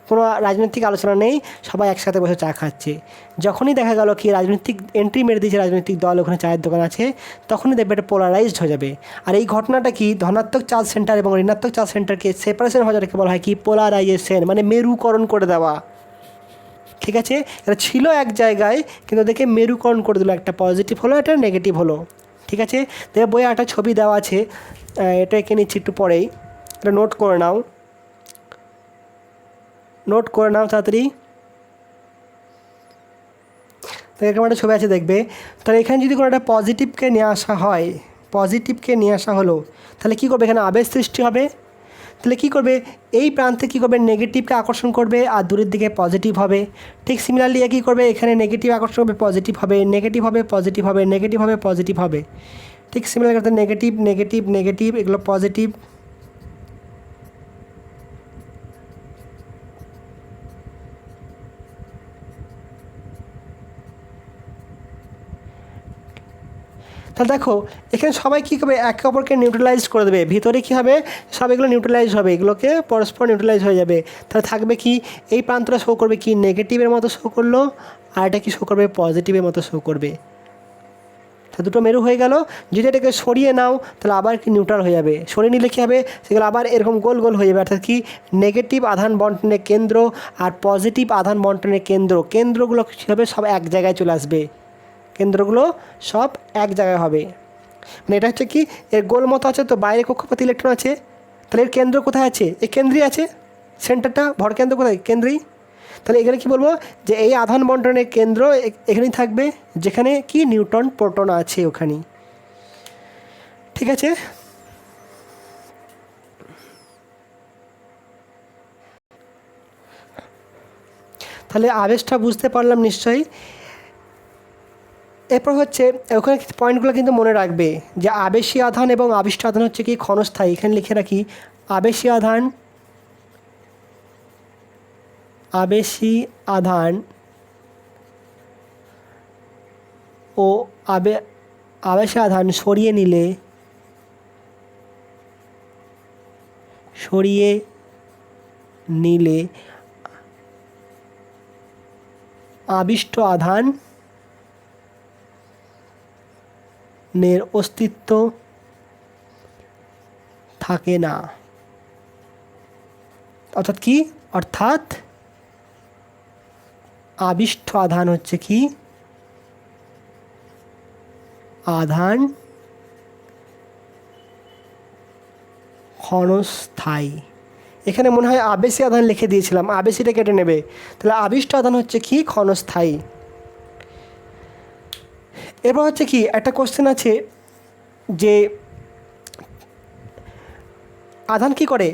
কোনো রাজনৈতিক আলোচনা নেই, সবাই একসাথে বসে চা খাচ্ছে। যখনই দেখা গেল কি রাজনৈতিক এন্ট্রি মেরে দিয়েছে রাজনৈতিক দল, ওখানে চায়ের দোকান আছে, তখনই দেখবে এটা পোলারাইজড হয়ে যাবে। আর এই ঘটনাটা কি ধনাত্মক চার্জ সেন্টার এবং ঋণাত্মক চার্জ সেন্টারকে সেপারেশন হয়ে যাওয়াকে বলা হয় কি পোলারাইজেশন, মানে মেরুকরণ করে দেওয়া। ঠিক আছে, এটা ছিল এক জায়গায় কিন্তু দেখে মেরুকরণ করে দিল, একটা পজিটিভ হলো একটা নেগেটিভ হলো। ঠিক আছে, দেখে বইয়ে একটা ছবি দেওয়া আছে, এটা এঁকে নিচ্ছি একটু পরেই, এটা নোট করে নাও তাড়াতাড়ি। তো এরকম একটা ছবি আছে দেখবে। তাহলে এখানে যদি কোনো একটা পজিটিভকে নিয়ে আসা হলো, তাহলে কী করবে, এখানে আবেশ সৃষ্টি হবে। তাহলে কী করবে, এই প্রান্তে কী করবে, নেগেটিভকে আকর্ষণ করবে আর দূরের দিকে পজিটিভ হবে। ঠিক সিমিলারলি কী করবে, এখানে নেগেটিভ আকর্ষণ হবে, পজিটিভ হবে, নেগেটিভ হবে, পজিটিভ হবে, নেগেটিভ হবে, পজিটিভ হবে। ঠিক সিমিলার করতে নেগেটিভ এগুলো পজিটিভ। তাহলে দেখো এখানে সবাই কী করবে, একে অপরকে নিউট্রালাইজ করে দেবে। ভিতরে কী হবে, সব এগুলো নিউট্রালাইজ হবে, এগুলোকে পরস্পর নিউট্রালাইজ হয়ে যাবে। তাহলে থাকবে কি, এই প্রান্তটা শো করবে কি নেগেটিভের মতো শো করলো, আর এটা কি শো করবে পজিটিভের মতো শো করবে। তা দুটো মেরু হয়ে গেল। যদি এটাকে সরিয়ে নাও তাহলে আবার কি নিউট্রাল হয়ে যাবে, সরিয়ে নিলে কী হবে, সেগুলো আবার এরকম গোল গোল হয়ে যাবে। অর্থাৎ কি নেগেটিভ আধান বন্টনের কেন্দ্র আর পজিটিভ আধান বন্টনের কেন্দ্রগুলো কী হবে, সব এক জায়গায় চলে আসবে, কেন্দ্রগুলো সব এক জায়গায় হবে। মানে এটা হচ্ছে কি, এর গোল মতো আছে তো, বাইরে কক্ষপথে ইলেকট্রন আছে, তাহলে এর কেন্দ্র কোথায় আছে, এই কেন্দ্রেই আছে, সেন্টারটা ভরকেন্দ্র কোথায়, কেন্দ্রেই। তাহলে এখানে কি বলবো, যে এই আধান বন্টনের কেন্দ্র এখানেই থাকবে, যেখানে কি নিউট্রন প্রোটন আছে ওখানেই। ঠিক আছে, তাহলে আবেশটা বুঝতে পারলাম নিশ্চয়ই। এরপর হচ্ছে ওখানে পয়েন্টগুলো কিন্তু মনে রাখবে, যে আবেশী আধান এবং আবিষ্ট আধান হচ্ছে কি ক্ষণস্থায়ী। এখানে লিখে রাখি, আবেশী আধান ও আবেশী আধান সরিয়ে নিলে আবিষ্ট আধানের অস্তিত্ব থাকে না। অর্থাৎ আবিষ্ট আধান হচ্ছে কি আধান ক্ষণস্থায়ী। এখানে মনে হয় আবেশী আধান লিখে দিয়েছিলাম, আবেশীটা কেটে নেবে। তাহলে আবিষ্ট আধান হচ্ছে কি ক্ষণস্থায়ী। এরপর হচ্ছে কি একটা কোশ্চেন আছে, যে আধান কি করে,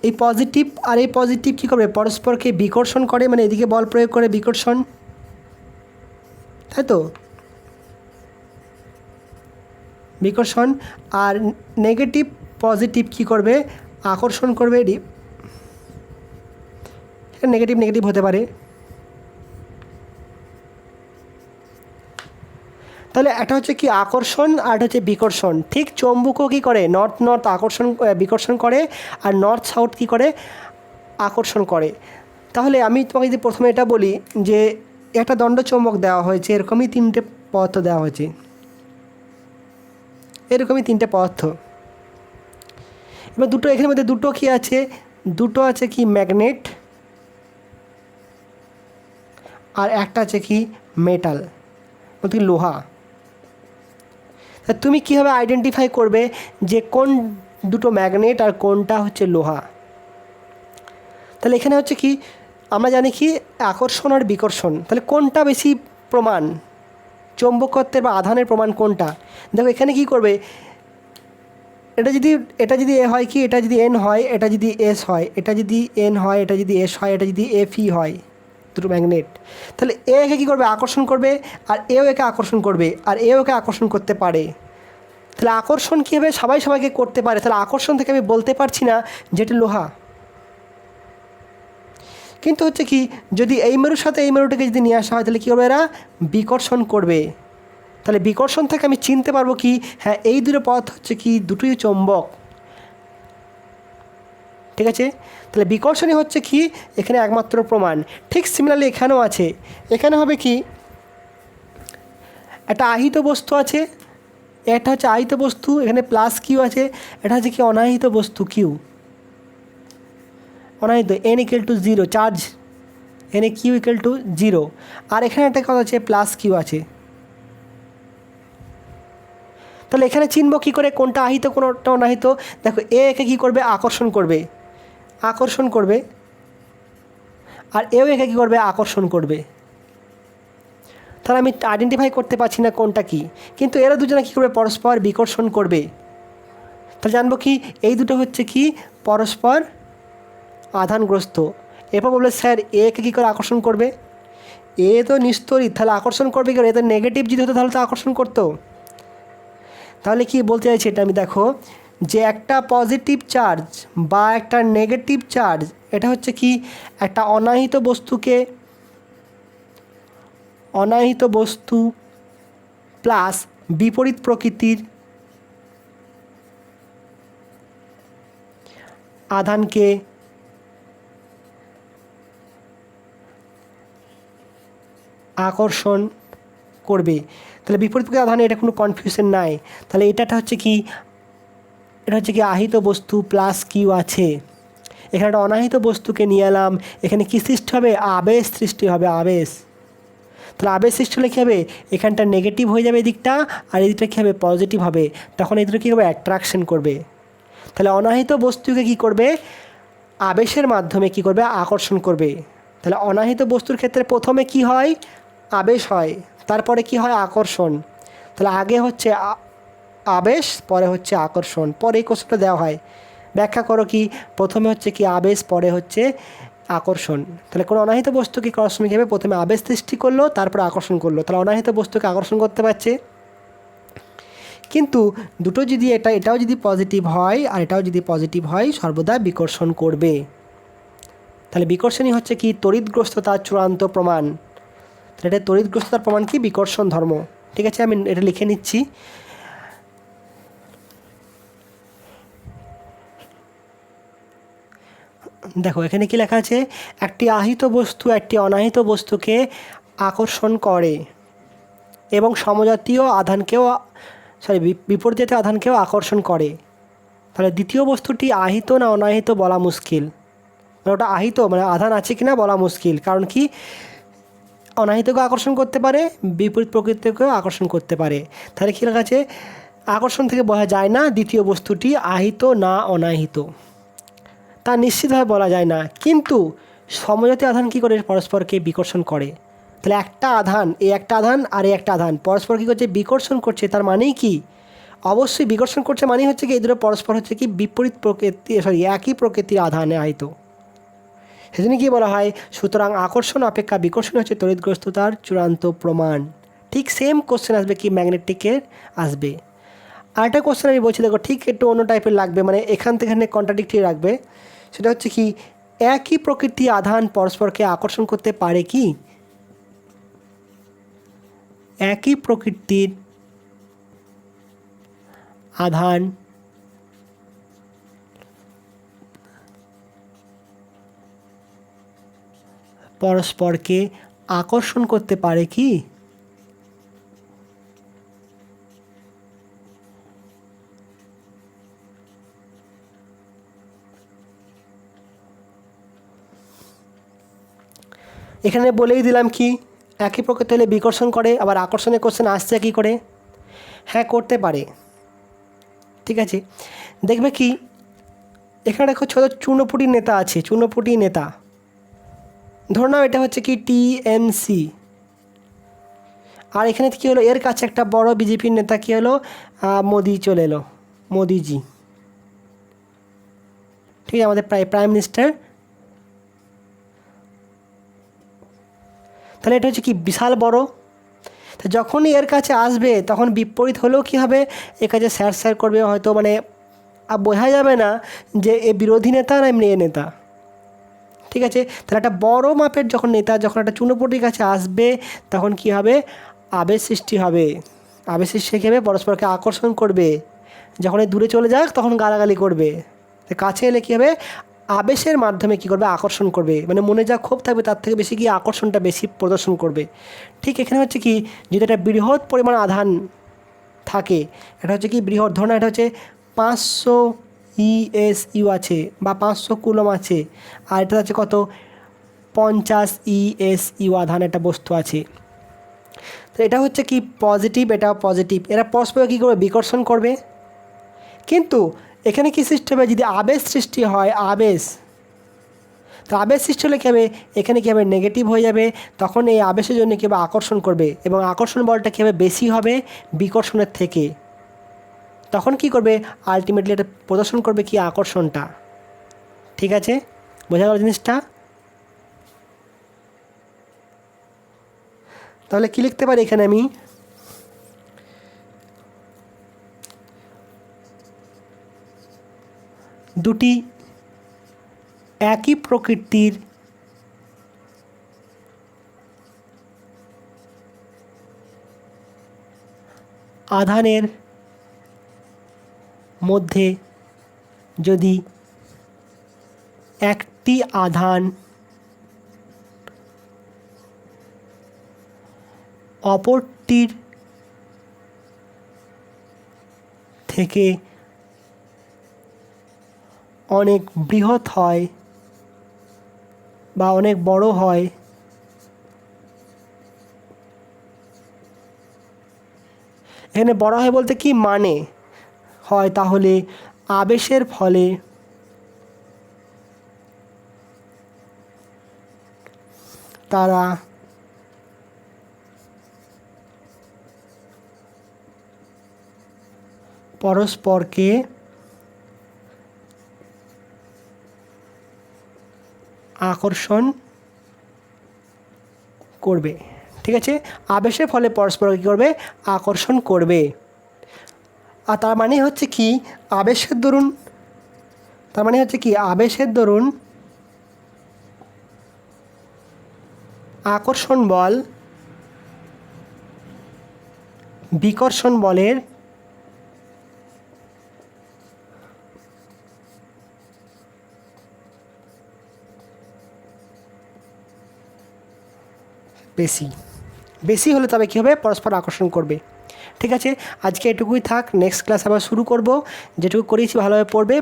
এই পজিটিভ আর এই পজিটিভ কী করবে, পরস্পরকে বিকর্ষণ করে, মানে এদিকে বল প্রয়োগ করে বিকর্ষণ, তাই তো, বিকর্ষণ। আর নেগেটিভ পজিটিভ কী করবে, আকর্ষণ করবে। নেগেটিভ হতে পারে। তাহলে একটা হচ্ছে কি আকর্ষণ আর একটা হচ্ছে বিকর্ষণ। ঠিক চৌম্বকও কী করে, নর্থ বিকর্ষণ করে, আর নর্থ সাউথ কী করে, আকর্ষণ করে। তাহলে আমি তোমাকে যদি প্রথমে এটা বলি, যে একটা দণ্ড চৌম্বক দেওয়া হয়েছে, এরকমই তিনটে পদার্থ দেওয়া হয়েছে, এবার দুটো, এখানের মধ্যে দুটো কী আছে, দুটো আছে কি ম্যাগনেট, আর একটা আছে কি মেটাল, বলতে লোহা। তা তুমি কীভাবে আইডেন্টিফাই করবে যে কোন দুটো ম্যাগনেট আর কোনটা হচ্ছে লোহা? তাহলে এখানে হচ্ছে কি, আমরা জানি কি আকর্ষণ আর বিকর্ষণ, তাহলে কোনটা বেশি প্রমাণ, চৌম্বকত্বের বা আধানের প্রমাণ কোনটা? দেখো এখানে কি করবে, এটা যদি এ হয় কি, এটা যদি এন হয়, এটা যদি এস হয়, এটা যদি এন হয়, এটা যদি এস হয়, এটা যদি এফ ই হয়, দুটো ম্যাগনেট। তাহলে এ একে কী করবে, আকর্ষণ করবে, আর এও একে আকর্ষণ করবে, আর এও একে আকর্ষণ করতে পারে। তাহলে আকর্ষণ কী হবে, সবাই সবাইকে করতে পারে। তাহলে আকর্ষণ থেকে আমি বলতে পারছি না যেটা লোহা। কিন্তু হচ্ছে কি, যদি এই মেরুর সাথে এই মেরুটাকে যদি নিয়ে আসা হয় তাহলে কী করবে, এরা বিকর্ষণ করবে। তাহলে বিকর্ষণ থেকে আমি চিনতে পারবো কি, হ্যাঁ এই দুটো পদার্থ হচ্ছে কি দুটোই চৌম্বক। ঠিক আছে, তাহলে বিকর্ষণই হচ্ছে কি এখানে একমাত্র প্রমাণ। ঠিক সিমিলারলি এখানেও আছে। এখানে হবে কি, একটা আহিত বস্তু আছে, একটা হচ্ছে আহিত বস্তু, এখানে প্লাস কিউ আছে, এটা হচ্ছে কি অনাহিত বস্তু কিউ, অনাহিত N equal to 0 charge, N A Q equal to 0। আর এখানে একটা কথা আছে প্লাস কিউ আছে। তাহলে এখানে চিনব কী করে কোনটা আহিত কোনটা অনাহিত। দেখো এ একে কী করবে, আকর্ষণ করবে, আকর্ষণ করবে, আর এও একে কী করবে, আকর্ষণ করবে। তাহলে আমি আইডেন্টিফাই করতে পারছি না কোনটা কি, কিন্তু এরা দুজনে কী করবে, পরস্পর বিকর্ষণ করবে। তাহলে জানবো কি এই দুটো হচ্ছে কি পরস্পর আধানগ্রস্ত। এরপর বলবে স্যার একে কী করে আকর্ষণ করবে, এ তো নিস্তরিত, তাহলে আকর্ষণ করবে কি করে, এ তো নেগেটিভ যদি হতো তাহলে তো আকর্ষণ করতো। তাহলে কি বলতে চাইছি এটা আমি দেখো, যে একটা পজিটিভ চার্জ বা একটা নেগেটিভ চার্জ, এটা হচ্ছে কি একটা অনাহিত বস্তুকে, অনাহিত বস্তু প্লাস বিপরীত প্রকৃতির আধানকে আকর্ষণ করবে। তাহলে বিপরীত প্রকৃতির আধানে এটা কোনো কনফিউশন নাই। তাহলে এটা হচ্ছে কি, এটা হচ্ছে কি আহিত বস্তু প্লাস কিউ আছে। এখানে একটা অনাহিত বস্তুকে নিয়ে এলাম, এখানে কি সৃষ্টি হবে, আবেশ সৃষ্টি হবে, আবেশ। তাহলে আবেশ সৃষ্টি হলে কী হবে, এখানটা নেগেটিভ হয়ে যাবে এদিকটা, আর এদিকটা কী হবে, পজিটিভ হবে। তখন এই দুটো কী হবে, অ্যাট্রাকশন করবে। তাহলে অনাহিত বস্তুকে কী করবে, আবেশের মাধ্যমে কী করবে, আকর্ষণ করবে। তাহলে অনাহিত বস্তুর ক্ষেত্রে প্রথমে কি হয়, আবেশ হয়, তারপরে কি হয়, আকর্ষণ। তাহলে আগে হচ্ছে আবেশ, পরে হচ্ছে আকর্ষণ। পরে এই কোশ্চেনটা দেওয়া হয়, ব্যাখ্যা করো কি, প্রথমে হচ্ছে কি আবেশ, পরে হচ্ছে আকর্ষণ। তাহলে কোনো অনাহিত বস্তুকে ক্রসমিক হবে, প্রথমে আবেশ সৃষ্টি করলো, তারপরে আকর্ষণ করলো। তাহলে অনাহিত বস্তুকে আকর্ষণ করতে পারছে। কিন্তু দুটো যদি এটাও যদি পজিটিভ হয় আর এটাও যদি পজিটিভ হয়, সর্বদা বিকর্ষণ করবে। তাহলে বিকর্ষণই হচ্ছে কি তড়িৎগ্রস্ততার চূড়ান্ত প্রমাণ। তাহলে এটা তড়িৎগ্রস্ততার প্রমাণ কি, বিকর্ষণ ধর্ম। ঠিক আছে, আমি এটা লিখে নিচ্ছি। দেখো এখানে কি লেখা আছে, একটি আহিত বস্তু একটি অনাহিত বস্তুকে আকর্ষণ করে এবং সমজাতীয় আধানকেও, বিপরীত জাতীয় আধানকেও আকর্ষণ করে। তাহলে দ্বিতীয় বস্তুটি আহিত না অনাহিত বলা মুশকিল, মানে ওটা আহিত মানে আধান আছে কিনা বলা মুশকিল। কারণ কি অনাহিতকেও আকর্ষণ করতে পারে, বিপরীত প্রকৃতিকেও আকর্ষণ করতে পারে। তাহলে কী লেখা আছে, আকর্ষণ থেকে বোঝা যায় না দ্বিতীয় বস্তুটি আহিত না অনাহিত, তা নিশ্চিতভাবে বলা যায় না। কিন্তু সমজাতীয় আধান কী করে, পরস্পরকে বিকর্ষণ করে। তাহলে একটা আধান, এই একটা আধান আর এই একটা আধান পরস্পর কী করছে, বিকর্ষণ করছে। তার মানেই কি, অবশ্যই বিকর্ষণ করছে মানেই হচ্ছে কি এই দুটো পরস্পর হচ্ছে কি বিপরীত প্রকৃতি, একই প্রকৃতির আধানে আহিত। সেজন্য কি বলা হয়, সুতরাং আকর্ষণ অপেক্ষা বিকর্ষণ হচ্ছে তড়িৎগ্রস্ততার চূড়ান্ত প্রমাণ। ঠিক সেম কোশ্চেন আসবে কি ম্যাগনেটিকের আসবে। আরেকটা কোশ্চেন আমি বলছি, দেখো ঠিক একটু অন্য টাইপের লাগবে, মানে এখান থেকে এখানে কন্ট্রাডিক্টরি রাখবে। সেটা হচ্ছে কি, একই প্রকৃতি আধান পরস্পরকে আকর্ষণ করতে পারে কি, একই প্রকৃতির আধান পরস্পরকে আকর্ষণ করতে পারে কি। এখানে বলেই দিলাম কি, একই প্রকৃতি হলে বিকর্ষণ করে, আবার আকর্ষণের কোশ্চেন আসছে কী করে, হ্যাঁ করতে পারে। ঠিক আছে, দেখবে কি এখানে দেখো ছোটো চূর্ণপুটি নেতা আছে, চূর্ণপুটি নেতা, ধরে নাও এটা হচ্ছে কি টিএমসি। আর এখানে কী হলো, এর কাছে একটা বড় বিজেপির নেতা কী হলো, মোদি চলে এলো, মোদিজি। ঠিক আছে, আমাদের প্রাইম মিনিস্টার তাহলে এটা হচ্ছে কি বিশাল বড়। তো যখনই এর কাছে আসবে তখন বিপরীত হলেও কী হবে, এর কাছে স্যার স্যার করবে, হয়তো মানে বোঝা যাবে না যে এ বিরোধী নেতা না এমনি এ নেতা। ঠিক আছে, তাহলে একটা বড় মাপের যখন নেতা যখন একটা চুনোপুটির কাছে আসবে তখন কি হবে, আবেশ সৃষ্টি হবে। আবেশ সৃষ্টি কী হবে, পরস্পরকে আকর্ষণ করবে। যখন দূরে চলে যাক তখন গালাগালি করবে, কাছে এলে কী হবে, আবেশের মাধ্যমে কী করবে, আকর্ষণ করবে। মানে মনে যা ক্ষোভ থাকবে তার থেকে বেশি কি আকর্ষণটা বেশি প্রদর্শন করবে। ঠিক এখানে হচ্ছে কি, যদি একটা বৃহৎ পরিমাণ আধান থাকে, এটা হচ্ছে কি বৃহৎ, ধরুন এটা হচ্ছে 500 ESU আছে বা 500 কুলম আছে, আর এটা হচ্ছে কত 50 ESU আধান একটা বস্তু আছে। তো এটা হচ্ছে কি পজিটিভ, এটাও পজিটিভ, এরা পরস্পর কী করবে, বিকর্ষণ করবে। কিন্তু এখানে কি সৃষ্টি হবে, যদি আবেশ সৃষ্টি হয়, আবেশ, তো আবেশ সৃষ্টি হলে কী হবে, এখানে কী হবে, নেগেটিভ হয়ে যাবে। তখন এই আবেশের জন্য কী হবে, আকর্ষণ করবে, এবং আকর্ষণ বলটা কী হবে, বেশি হবে বিকর্ষণের থেকে। তখন কি করবে, আলটিমেটলি এটা প্রদর্শন করবে কি, আকর্ষণটা। ঠিক আছে, বোঝা গেল জিনিসটা? তাহলে কি লিখতে পারি এখানে আমি, দুটি একই প্রকৃতির আধানের মধ্যে যদি একটি আধান অপরটির থেকে অনেক বৃহৎ হয় বা অনেক বড় হয়, এখানে বড় হয় বলতে কি মানে হয়, তাহলে আবেশের ফলে তারা পরস্পরকে আকর্ষণ করবে। ঠিক আছে, আবেশের ফলে পরস্পরকে কী করবে, আকর্ষণ করবে। আর তার মানে হচ্ছে কি, আবেশের দরুন, তার মানে হচ্ছে কি, আবেশের দরুন আকর্ষণ বল বিকর্ষণ বলের বেশি, বেশি হলে তবে কী হবে, পরস্পর আকর্ষণ করবে। ঠিক আছে, আজকে এটুকুই থাক, নেক্সট ক্লাস আবার শুরু করব। যেটুকু করেছি ভালোভাবে পড়বে,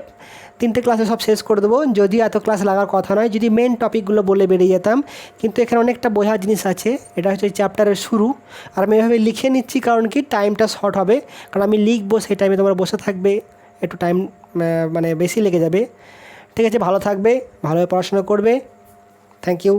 3টে ক্লাসে সব শেষ করে দেবো। যদিও এত ক্লাস লাগার কথা নয়, যদি মেন টপিকগুলো বলে বেরিয়ে যেতাম, কিন্তু এখানে অনেকটা বোঝার জিনিস আছে। এটা হচ্ছে চ্যাপ্টারের শুরু, আর আমি এভাবে লিখে নিচ্ছি কারণ কি, টাইমটা শর্ট হবে। কারণ আমি লিখবো, সেই টাইমে তোমরা বসে থাকবে, একটু টাইম মানে বেশি লেগে যাবে। ঠিক আছে, ভালো থাকবে, ভালোভাবে পড়াশোনা করবে। Thank you.